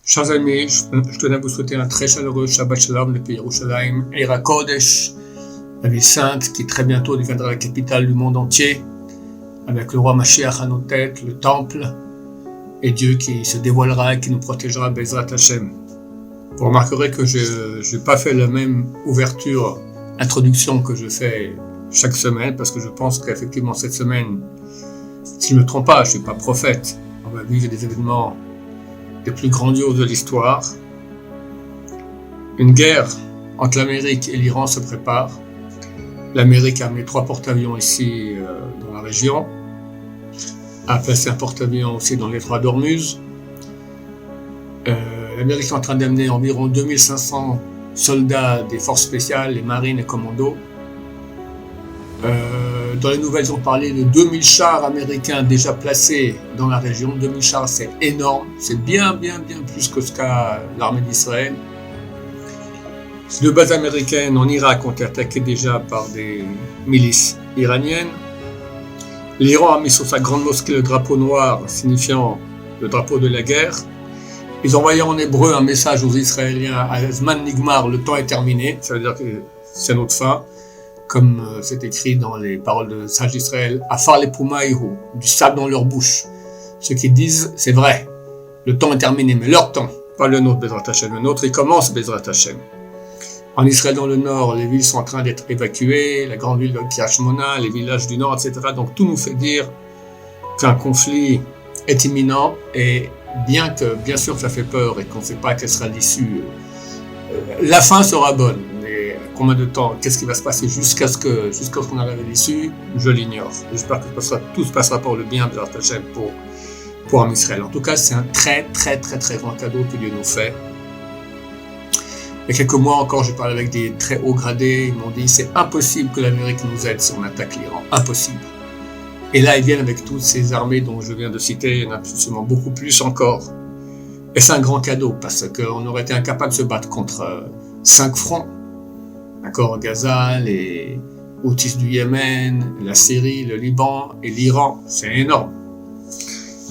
Chers amis, je tenais à vous souhaiter un très chaleureux Shabbat Shalom depuis Yerushalayim, Eir HaKodesh, la ville sainte qui très bientôt deviendra la capitale du monde entier, avec le roi Mashiach à nos têtes, le temple, et Dieu qui se dévoilera et qui nous protégera, Bezrat Hashem. Vous remarquerez que je n'ai pas fait la même introduction que je fais chaque semaine, parce que je pense qu'effectivement cette semaine, si je ne me trompe pas, je ne suis pas prophète, on va vivre des événements les plus grandioses de l'histoire. Une guerre entre l'Amérique et l'Iran se prépare. L'Amérique a mis 3 porte-avions ici dans la région, a placé un porte-avions aussi dans l'étroit d'Ormuz. L'Amérique est en train d'amener environ 2500 soldats des forces spéciales, les marines et commandos. Dans les nouvelles, ils ont parlé de 2000 chars américains déjà placés dans la région. 2000 chars, c'est énorme. C'est bien plus que ce qu'a l'armée d'Israël. 2 bases américaines en Irak ont été attaquées déjà par des milices iraniennes. L'Iran a mis sur sa grande mosquée le drapeau noir, signifiant le drapeau de la guerre. Ils ont envoyé en hébreu un message aux Israéliens, Zman Nigmar, le temps est terminé. Ça veut dire que c'est notre fin. Comme c'est écrit dans les paroles de sage d'Israël, Afar le Pumaïhu, du sable dans leur bouche. Ceux qui disent, c'est vrai, le temps est terminé, mais leur temps, pas le nôtre, Bezrat Hashem. Le nôtre, il commence, Bezrat Hashem. En Israël, dans le nord, les villes sont en train d'être évacuées, la grande ville de Kiryat Shmona, les villages du nord, etc. Donc tout nous fait dire qu'un conflit est imminent, et bien sûr, ça fait peur et qu'on ne sait pas quelle sera l'issue, la fin sera bonne. Combien de temps, qu'est-ce qui va se passer jusqu'à ce qu'on arrive à l'issue, je l'ignore. J'espère que tout se passera pour le bien de Bezrat Hashem pour Am Israël. En tout cas, c'est un très grand cadeau que Dieu nous fait. Il y a quelques mois encore, j'ai parlé avec des très hauts gradés, ils m'ont dit c'est impossible que l'Amérique nous aide si on attaque l'Iran, impossible. Et là, ils viennent avec toutes ces armées dont je viens de citer, il y en a absolument beaucoup plus encore. Et c'est un grand cadeau, parce qu'on aurait été incapable de se battre contre 5 fronts. D'accord, Gaza, les Houthis du Yémen, la Syrie, le Liban et l'Iran, c'est énorme.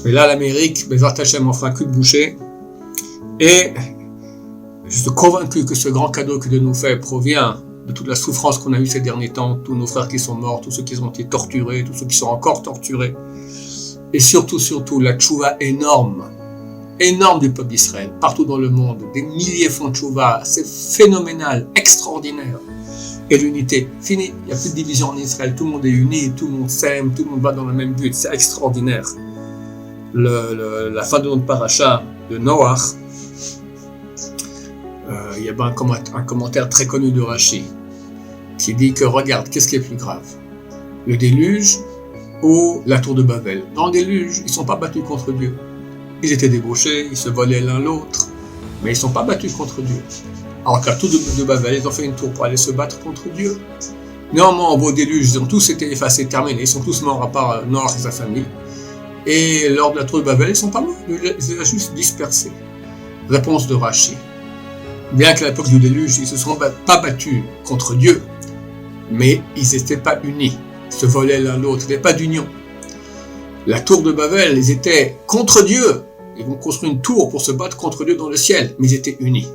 Mais là, l'Amérique, Bezrat Hashem en fera un cul de boucher. Et je suis convaincu que ce grand cadeau que Dieu nous fait provient de toute la souffrance qu'on a eue ces derniers temps, tous nos frères qui sont morts, tous ceux qui ont été torturés, tous ceux qui sont encore torturés. Et surtout, la tchouva énorme du peuple d'Israël, partout dans le monde, des milliers font tchouva, c'est phénoménal, extraordinaire. Et l'unité, fini, il n'y a plus de division en Israël, tout le monde est uni, tout le monde s'aime, tout le monde va dans le même but, c'est extraordinaire. La fin de notre paracha de Noach, il y a un commentaire très connu de Rashi, qui dit que regarde, qu'est-ce qui est plus grave, le déluge ou la tour de Babel? Dans le déluge, ils ne sont pas battus contre Dieu. Ils étaient débauchés, ils se volaient l'un l'autre, mais ils ne sont pas battus contre Dieu. Alors qu'à tout de Babel, ils ont fait une tour pour aller se battre contre Dieu. Néanmoins, au beau déluge, ils ont tous été effacés, terminés, ils sont tous morts à part Noach et sa famille. Et lors de la tour de Babel, ils ne sont pas morts, ils les ont juste dispersés. Réponse de Rashi. Bien qu'à l'époque du déluge, ils ne se sont pas battus contre Dieu, mais ils n'étaient pas unis, ils se volaient l'un l'autre, il n'y avait pas d'union. La tour de Babel, ils étaient contre Dieu. Ils vont construire une tour pour se battre contre Dieu dans le ciel, mais ils étaient unis.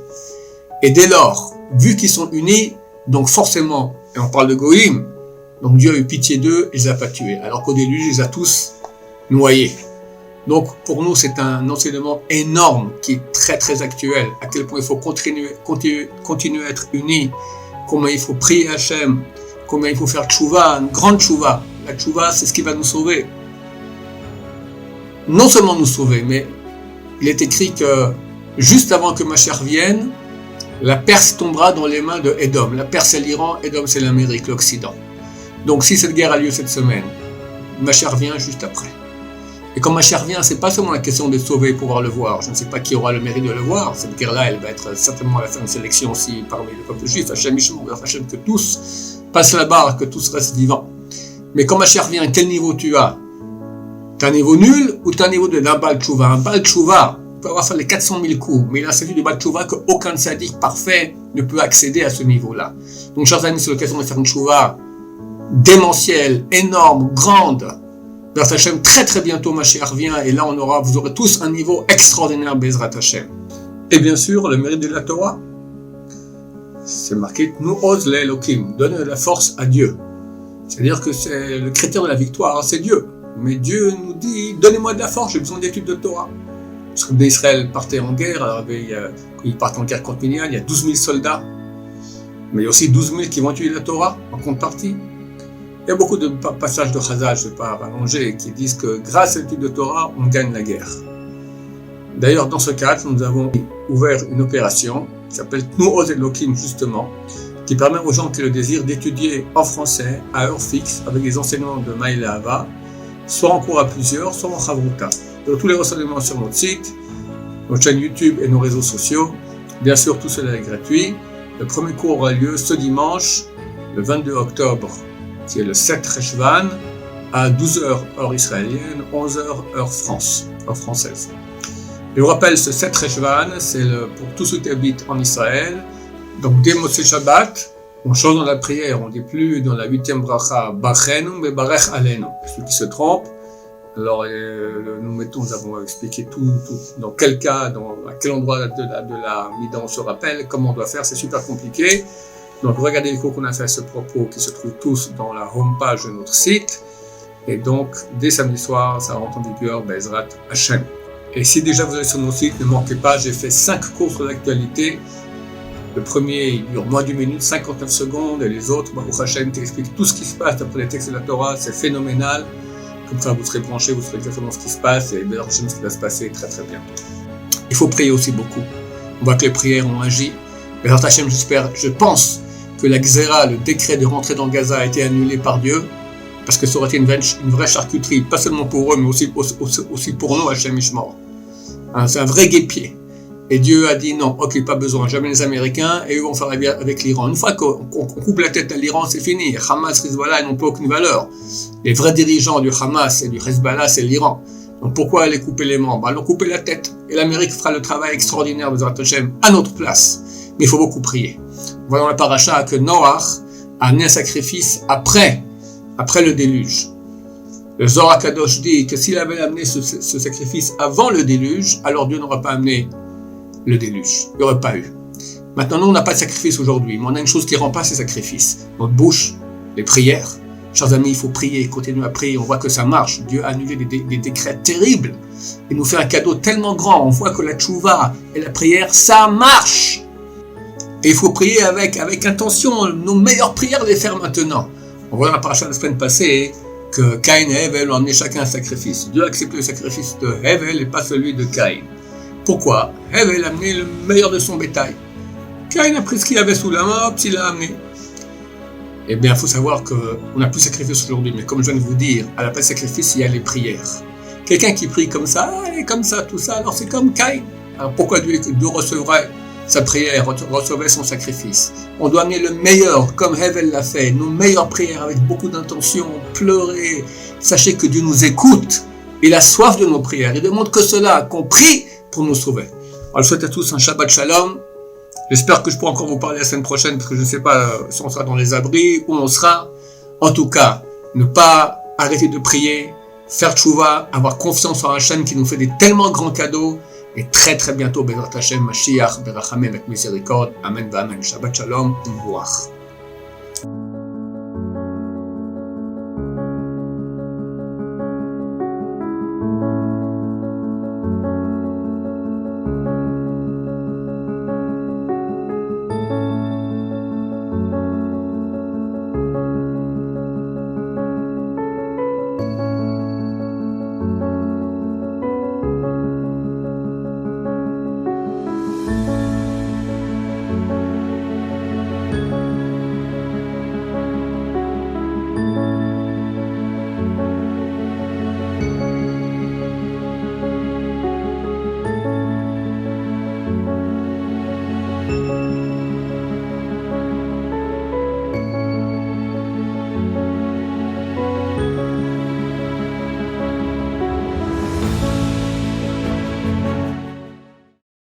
Et dès lors, vu qu'ils sont unis, donc forcément, et on parle de Goïm, donc Dieu a eu pitié d'eux, il les a pas tués, alors qu'au déluge, il les a tous noyés. Donc pour nous, c'est un enseignement énorme qui est très actuel, à quel point il faut continuer à être unis, combien il faut prier Hachem, combien il faut faire tchouva, une grande tchouva. La tchouva, c'est ce qui va nous sauver. Non seulement nous sauver, mais il est écrit que juste avant que Mashiach vienne, la Perse tombera dans les mains de Édom. La Perse c'est l'Iran, Édom c'est l'Amérique, l'Occident. Donc si cette guerre a lieu cette semaine, Mashiach vient juste après. Et quand Mashiach vient, c'est pas seulement la question de sauver et pouvoir le voir. Je ne sais pas qui aura le mérite de le voir. Cette guerre-là, elle va être certainement à la fin de sélection aussi parmi le peuple juif. Hachem Yishmor, Hachem, que tous passent la barre, que tous restent vivants. Mais quand Mashiach vient, quel niveau tu as? T'as un niveau nul ou t'as un niveau d'un Baal Tchouva? Un Baal Tchouva peut avoir fait les 400 000 coups, mais il a un statut de Baal Tchouva qu'aucun sadique parfait ne peut accéder à ce niveau-là. Donc, chers amis, c'est l'occasion de faire une Tchouva démentielle, énorme, grande. Bezrat Hashem, très bientôt, Mashiach vient, et là, vous aurez tous un niveau extraordinaire, Bezrat Hashem. Et bien sûr, le mérite de la Torah, c'est marqué « Tnu oz le'elokim », donne la force à Dieu. C'est-à-dire que c'est le critère de la victoire, c'est Dieu. Mais Dieu nous dit « Donnez-moi de la force, j'ai besoin d'études de Torah ». Parce que Israël partait en guerre, alors ils partent en guerre contre Midian, il y a 12 000 soldats. Mais il y a aussi 12 000 qui vont étudier la Torah en contrepartie. Il y a beaucoup de passages de Chazal, je ne vais pas rallonger, qui disent que grâce à l'étude de Torah, on gagne la guerre. D'ailleurs, dans ce cadre, nous avons ouvert une opération qui s'appelle Tnu oz Elokim, justement, qui permet aux gens qui le désirent d'étudier en français, à heure fixe, avec les enseignements de Maïl Ahava, soit en cours à plusieurs, soit en Chavruta. Donc, tous les renseignements sur notre site, notre chaîne YouTube et nos réseaux sociaux. Bien sûr, tout cela est gratuit. Le premier cours aura lieu ce dimanche, le 22 octobre, qui est le 7 Reshvan, à 12h heure israélienne, 11h heure française. Je vous rappelle, ce 7 Reshvan, c'est pour tous ceux qui habitent en Israël. Donc, dès Motzei Shabbat, on change dans la prière, on ne dit plus dans la 8e bracha Bachenu, mais Barech Alenu. Ceux qui se trompent, alors nous avons expliqué tout, dans quel cas, à quel endroit de la Mida on se rappelle, comment on doit faire, c'est super compliqué. Donc, regardez les cours qu'on a fait à ce propos, qui se trouvent tous dans la homepage de notre site. Et donc, dès samedi soir, ça rentre en vigueur, Bezrat Hashem. Et si déjà vous allez sur mon site, ne manquez pas, j'ai fait 5 cours sur l'actualité. Le premier, il dure moins d'une minute, 59 secondes, et les autres, Baruch Hashem, t'explique tout ce qui se passe après les textes de la Torah, c'est phénoménal. Comme ça, vous serez branchés, vous saurez exactement ce qui se passe, et Baruch Hashem, ce qui va se passer très très bien. Il faut prier aussi beaucoup. On voit que les prières ont agi. Baruch Hashem, je pense que la Xéra, le décret de rentrer dans Gaza, a été annulé par Dieu, parce que ça aurait été une vraie charcuterie, pas seulement pour eux, mais aussi pour nous, Hashem Ishmael. C'est un vrai guêpier. Et Dieu a dit non, ok, pas besoin, jamais les Américains, et eux vont faire la guerre avec l'Iran. Une fois qu'on coupe la tête à l'Iran, c'est fini. Hamas, Hezbollah, ils n'ont pas aucune valeur. Les vrais dirigeants du Hamas et du Hezbollah, c'est l'Iran. Donc pourquoi aller couper les membres? Allons couper la tête. Et l'Amérique fera le travail extraordinaire de Hashem à notre place. Mais il faut beaucoup prier. Voyons la paracha que Noach a amené un sacrifice après le déluge. Le Zohar Kadosh dit que s'il avait amené ce sacrifice avant le déluge, alors Dieu n'aurait pas amené le déluge. Il n'y aurait pas eu. Maintenant, nous, on n'a pas de sacrifice aujourd'hui, mais on a une chose qui remplace ces sacrifices. Notre bouche, les prières. Chers amis, il faut prier, continuer à prier. On voit que ça marche. Dieu a annulé des décrets terribles. Il nous fait un cadeau tellement grand. On voit que la tchouva et la prière, ça marche. Et il faut prier avec intention. Nos meilleures prières, les faire maintenant. On voit dans la paracha de la semaine passée que Caïn et Hevel ont amené chacun un sacrifice. Dieu a accepté le sacrifice de Hevel et pas celui de Caïn. Pourquoi? Hevel a amené le meilleur de son bétail. Caïn a pris ce qu'il avait sous la main, hop, il l'a amené. Eh bien, il faut savoir qu'on n'a plus de sacrifice aujourd'hui, mais comme je viens de vous dire, à la place de sacrifice, il y a les prières. Quelqu'un qui prie comme ça, comme ça, tout ça, alors c'est comme Caïn. Alors pourquoi Dieu recevrait sa prière, recevrait son sacrifice? On doit amener le meilleur, comme Hevel l'a fait, nos meilleures prières avec beaucoup d'intention, pleurer. Sachez que Dieu nous écoute, il a soif de nos prières, il demande que cela, qu'on prie pour nous sauver. Alors je souhaite à tous un Shabbat Shalom. J'espère que je pourrai encore vous parler la semaine prochaine, parce que je ne sais pas si on sera dans les abris, où on sera. En tout cas, ne pas arrêter de prier, faire tchouva, avoir confiance en Hachem qui nous fait des tellement grands cadeaux. Et très très bientôt, Bezrat Hashem, Mashiach, Berachamim avec miséricorde. Amen, Amen. Shabbat Shalom, Mouach.